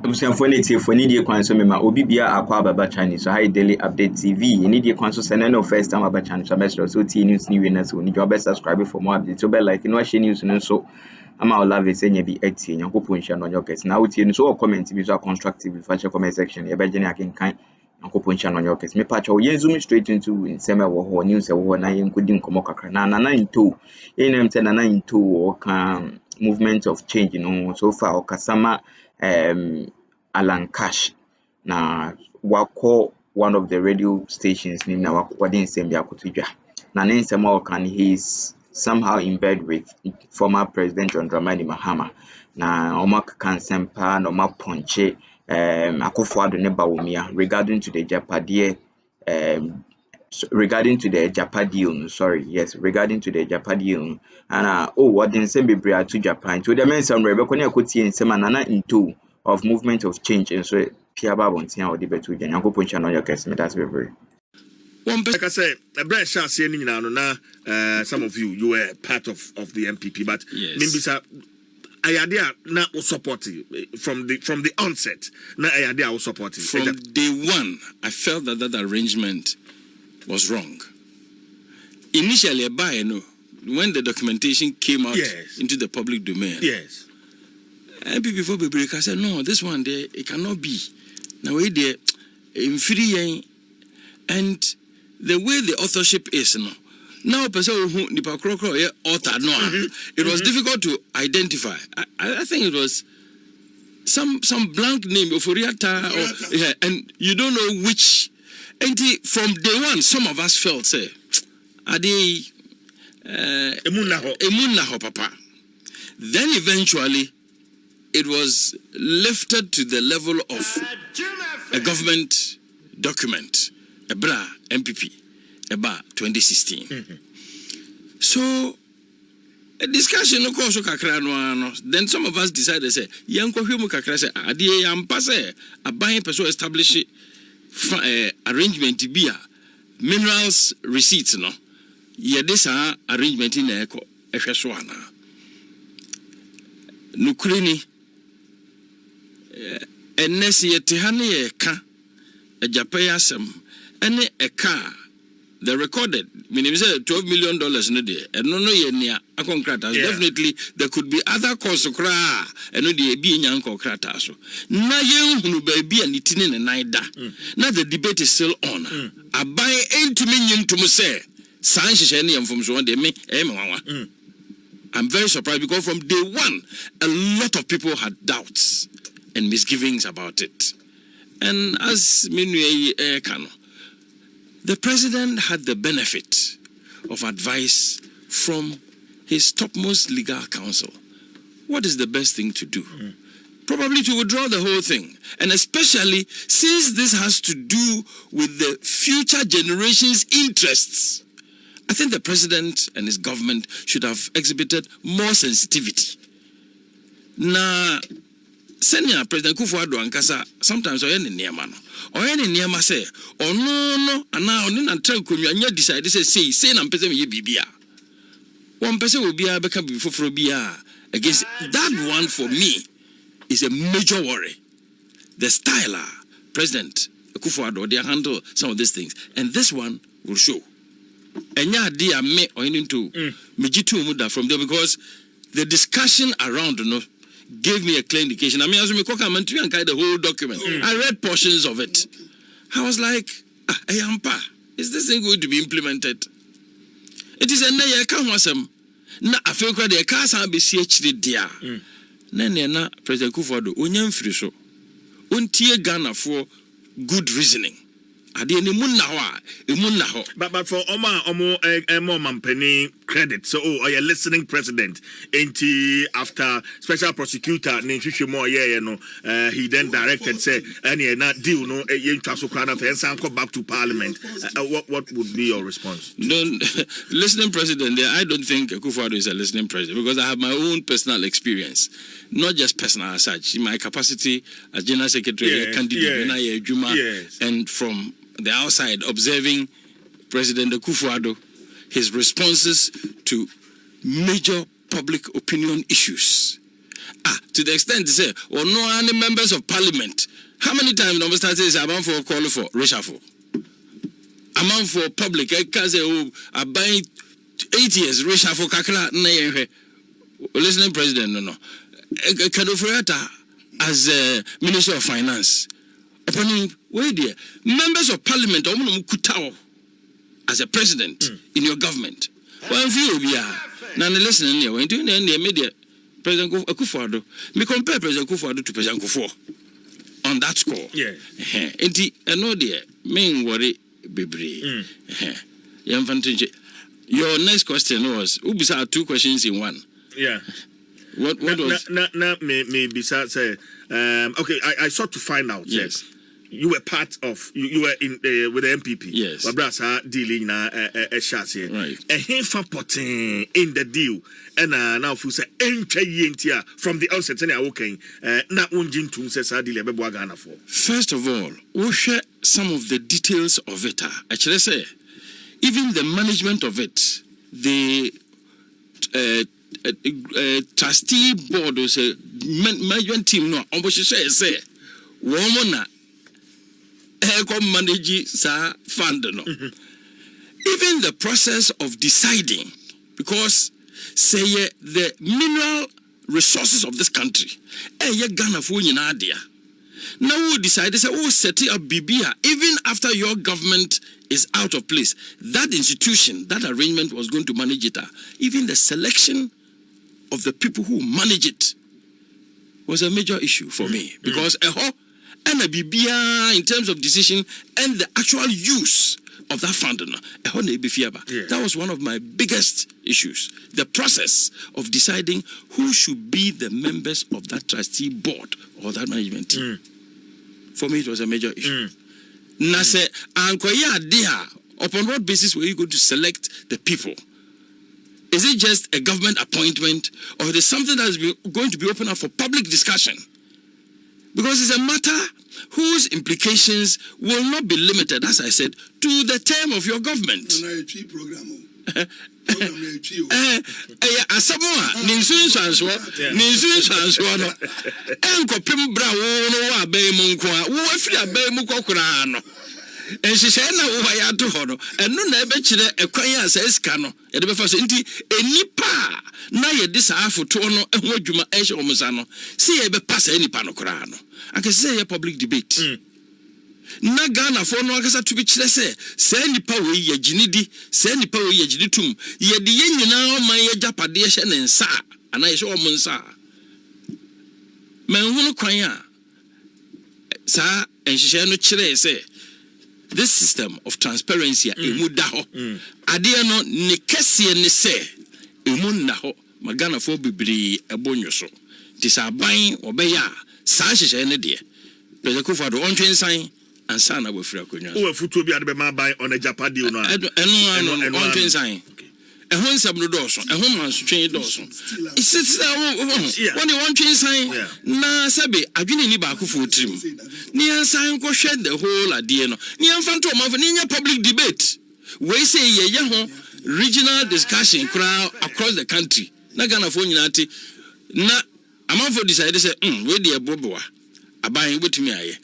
Abusuafoɔ for need kwan so mema obi bia akwa ababa channel so hi daily update TV need kwan so send no first time ababa channel so best so T news ni we na so need your subscribe for more updates so be like no share news no so ama o love it senya bi atie nyankopon hia no your guest na wotie no so comment bi so constructive fa comment section e be gene akenkan nyankopon hia no your guest me patch yen zoom straight into nsema wo ho news e wo na yen kodi nkomo kakra na nto enem te na nto o kan movement of change so far o kasama Alan Cash na wako one of the radio stations ni na wade nsem bi akotodwa na ne nsem o kan he is somehow in bed with former president John Dramani Mahama na omaka nsempa na omaponche akofo Addo ne Bawumia regarding to the Agyapa deal and what in nsem bebre to Japan to the men some rebekọ na ekotie nsem anana into of movement of change and so Piaba Bontia or debate with Yanko channel your case me that's very one like I say a branch shall say some of you were part of the MPP but maybe sir I idea now was supporting from the onset now I idea was supporting from day one. I felt that arrangement was wrong initially when the documentation came out into the public domain. And before we I said, no, this one there, it cannot be. Now, we there, in free and the way the authorship is, now, person who author, it was difficult to identify. I think it was some blank name of Oriata, and you don't know which. And from day one, some of us felt, say, Ade, Emunaho, Papa. Then eventually, it was lifted to the level of a government document, a BRA MPP, a BRA 2016. So, a discussion, of course, then some of us decided to say, Yanko Humu Kakra say, Adi Yampase, a buying person establish arrangement to be a minerals receipts, no? This arrangement in Echo, Efeswana. Nukrini. And Nessie Tihani ka a Japayasam, any a car, the recorded, meaning $12 million in a day, and no near a concratas. Definitely, there could be other cause of cra, and no de being uncle crataso. Na young baby and eating and neither. Now the debate is still on. I buy 8 million to say, Sanchez and from so they make I'm very surprised because from day one, a lot of people had doubts and misgivings about it. And as Minue Kano, the president had the benefit of advice from his topmost legal counsel. What is the best thing to do? Probably to withdraw the whole thing. And especially since this has to do with the future generation's interests. I think the president and his government should have exhibited more sensitivity. Now, Senior President Kufuor Ankasa sometimes oyeni niema no oyeni niema say no ana oni na try konwa nya decide say na mpese me ye bibia one person will be beka bi foforo bia against that one. For me is a major worry. The style President Kufuor they handle some of these things, and this one will show. Enya dia me oyeni to mejitu mu da from there, because the discussion around gave me a clear indication. I mean, as we talk, I'm entering the whole document. I read portions of it. I was like, Agyapa, is this thing going to be implemented? It is a year can wasem. Na I feel quite the cars are be CHD dia. Na President Kufuor onyam firi so. Untie Ghana for good reasoning. But for Omo Mampeni credit, so are you listening president? After special prosecutor he then directed say any not deal no back to parliament. What would be your response? Listening president there, I don't think Kufuor is a listening president, because I have my own personal experience, not just personal as such. In my capacity as general secretary, candidate and from the outside observing President Kufuor, his responses to major public opinion issues. To the extent to say, or no any members of parliament. How many times the start says amount for call for reshuffle? Amount for public, I can say, I buy 8 years reshuffle kakra na listening president no. Kadofrata as Minister of Finance. Upon wait there, members of parliament as a president in your government. Well, view now listening here when doing the media. President Akufo-Addo, me compare President Akufo-Addo to President Akufo on that score. Yeah. I know there, main worry, bebre. Your next question was, Ubisa 2 questions in one. Yeah. What was? Maybe say, okay, I sought to find out. Yes. You were part of, you were in with the MPP. Yes. Wabrasa dealing a shots here. Right. And him for putting in the deal. And now for say NKYNTIA from the outset, and okay, not unjin to say Sadile Bebuagana for. First of all, we'll share some of the details of it. Actually, say, even the management of it, the trustee board was a management team. No, on what you say, woman. Manage sa fund no. Even the process of deciding, because say the mineral resources of this country, Ghana for nyina now we decide say set up Bibia even after your government is out of place. That institution, that arrangement was going to manage it. Even the selection of the people who manage it was a major issue for me because and a BBA in terms of decision and the actual use of that fund. That was one of my biggest issues. The process of deciding who should be the members of that trustee board or that management team. For me, it was a major issue. Nase, upon what basis were you going to select the people? Is it just a government appointment or is it something that is going to be open up for public discussion? Because it's a matter whose implications will not be limited, as I said, to the term of your government. And she said, "No, I had to hold and no never a choir says cano. At the first, any pa na ye this half for tono and what you might or Musano. See, I pass any panocrano. I can say a public debate. Na Ghana for no Agasa to be say any power ye ginidi, say any power ye ginitum, ye the yen now my Agyapa deation and sa, and I saw Munsa. Man, choir, sir, and she shall not chile say. This system of transparency emudaho ade no ne kese ne se emunnaho magana fo bibiri ebonyo so disaban obeya sa hyehyɛ ne de President Akufo-Addo ontwensan ansa na wafira konwa wo afutuo bi ade be ma ban on Agyapa deal no eno ontwensan ehun nsɛm no dɔɔso ehun mansotwe dɔɔso isitsa woni ontwensan na sɛbe adwene ni baako fo trim ni ansan ko hwɛ the whole ade no ni amfa nto manfo ni nya public debate we say ye ho regional discussion crowd across the country na Ghana fo nyina ate na amanfo decide say we dey boboa aban wetumi aye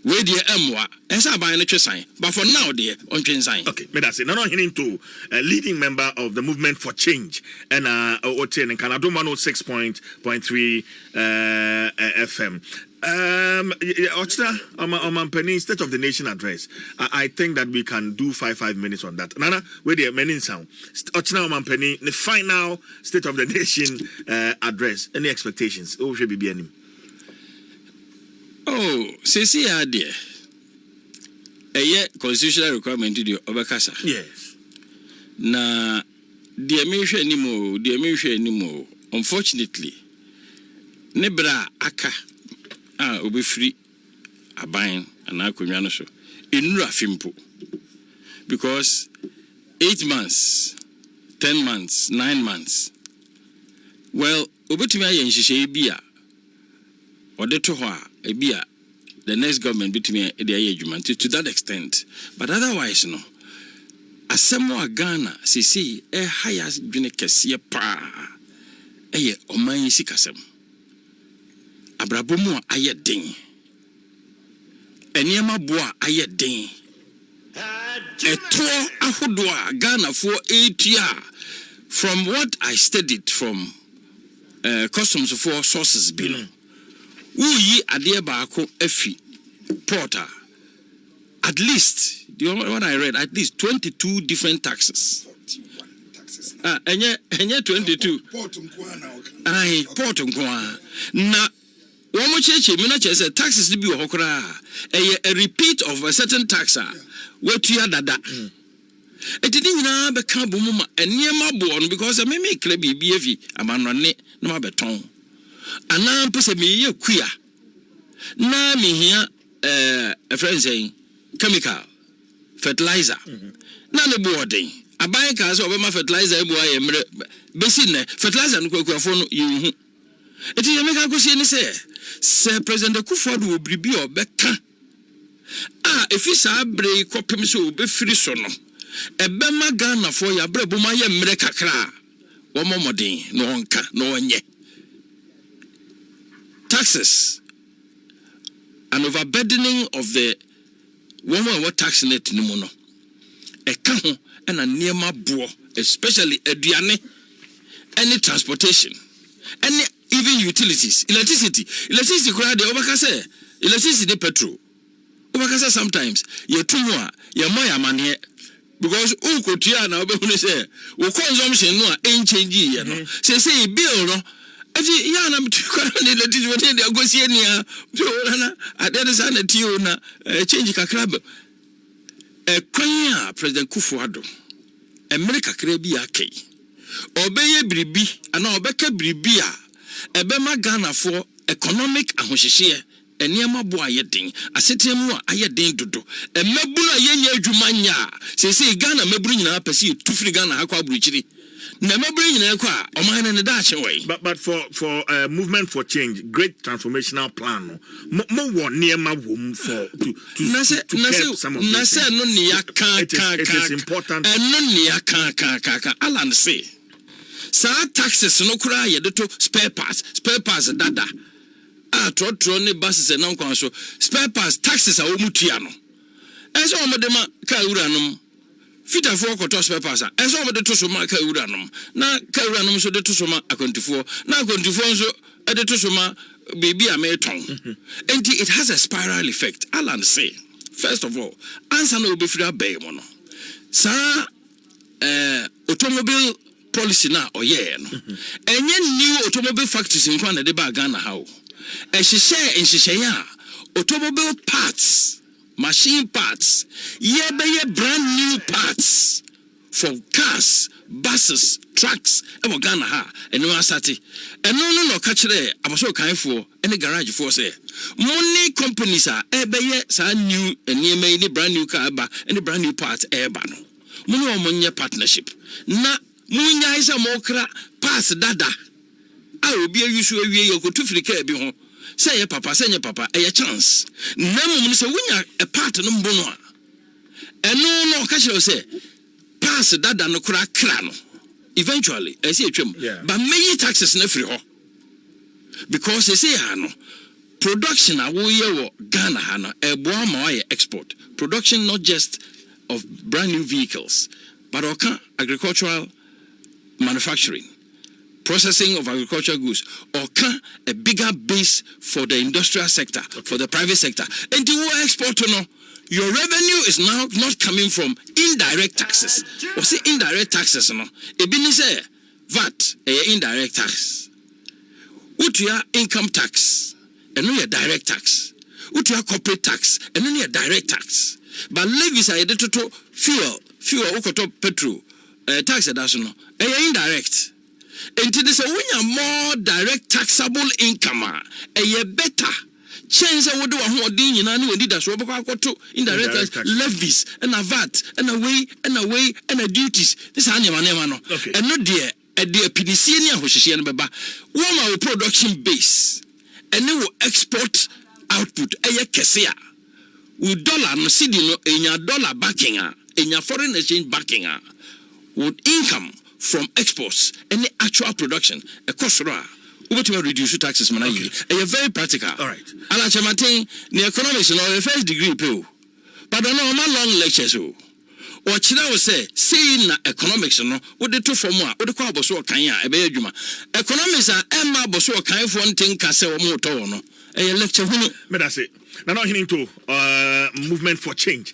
we dey emwa esa aban no twesan but for now dey on twensan. Okay, me that say no hinting to a leading member of the movement for change and Oten in Canada 106.3 FM. Ochna State of the Nation address. I think that we can do 5 minutes on that. Nana, where the many sound. Ochna Omampeni, the final State of the Nation address. Any expectations? Oh, should be any. Oh, see, dear. A constitutional requirement to the Obakasa. Yes. Na, dear me anymore. Unfortunately, Nebra Aka. Obi free aban and akonwa no so enura fimpo because 8 months 10 months 9 months well obetumi aye nhihye bi a ode to ho a bi a the next government betumi e dey aye adwuma to that extent but otherwise no asemo Ghana sisi higher dwene kese pa oman sikasem abrabomu a aye den eniema boa aye den eto ahodo a Ghana for 8 years from what I studied from customs for sources bill uyi ade baako afi porter at least what I read at least 22 different taxes enye 22 port nkwa na womo cheche mi na chese taxes bi wo hokora a repeat of a certain tax wetu ya dada it didn't na be kan bomu ma eniema bo on because me kra bibia fi amanone na ma beton ana mpese me ye kua na me hia a friend saying chemical fertilizer na le boarding aban ka so obema fertilizer e bo aye mre besi ne fertilizer no kwakuafo no yehu eti ye meka kosie ni se president Kufuor obribi obeka efisa abre kopem so obefiri so no ebema Ghana for ya bre boma ye mre kakra wo momodin no onka no onye taxes and overburdening of the woman what tax net no no eka ho na niema bo especially aduane any transportation any even utilities electricity kura de obaka say electricity petrol obaka say sometimes ye tumu a ye moya mane because ukotua na obehunu say wo consumption no a change ye no say bill no ati ya na mtukara ni electricity de agosie nia so na adede sa na tio na change kakra kwanya president Kufuor America krebi akei obeye bribi ana obeka bribi a ebema Ghana for economic ahohyehyɛ eniema bo ayeden asetemu a ayeden dodo emabunu ayenya adwuma nya sese Ghana maburu nyina pese tufiri Ghana akwa aburuchiri na maburu nyina kwa oman ne da achewai but for movement for change great transformational plan mo won niema wom for to na se no ne yaka it is important no ne yaka Alan say sa taxes no kura ye de to spare parts dada trotro ne buses na nkwan so spare parts taxes a omutua no enso omodema ka uranom fita for koto spare parts enso omode to so ma ka uranom na ka uranom so de to so ma akwantifo na akwantifo nso de to so ma baby ameton and it has a spiral effect. Alan say first of all answer no be free abey mo no sa automobile policy na oye no enye new automobile factories in Ghana de ba Ghana how ehye ya automobile parts machine parts ye brand new parts for cars buses trucks e Ghana ha eno asate eno no ka kire abaso kanfo ene garage for say money companies are sa new eniema ni brand new car ba ene brand new parts ba no money omonye partnership na munya isa mokra pass dada obi ayusu awie yokotu frika bi ho say ye papa e chance na mum say wunya a part no mbono a eno no ka kire say pass dada no kra no eventually I say atwam but many taxes na free ho because they say ha no production a wo ye wo Ghana ha no e bo ma ye export production not just of brand new vehicles but okay agricultural manufacturing, processing of agricultural goods, or a bigger base for the industrial sector, for the private sector. And the export, your revenue is now not coming from indirect taxes. Or say indirect taxes, no? Ebini say VAT, indirect tax. Utia income tax, and no direct tax. Utia corporate tax, and no direct tax. But levies are to fuel, ukoto petrol. Tax additional, indirect. And it is a more direct taxable income, a better chance. I would do a more ding in any way that's what I got to indirect levies and a VAT and a way and a duties. This is animal, and not dear a dear PDC, which is here, Baba. One our production base and they will export output a Kesi with dollar no cedi in your dollar backing in your foreign exchange backing with income from exports and the actual production a kosora wobɛtumi reduce taxes mana yi ɛyɛ very practical. All right. Alakyamaten ne economics no ɔyɛ first degree pe o but ɔno ɔma long lectures o ɔkyerɛ wo sɛ sei na economics no wode to fam a wode kɔ abɔso ɔkan a ɛbɛyɛ adwuma economics a ɛma abɔso ɔkanfoɔ ntenka sɛ wɔn wotɔ wɔ no ɛyɛ lecture hunu Medase. Now, movement for change.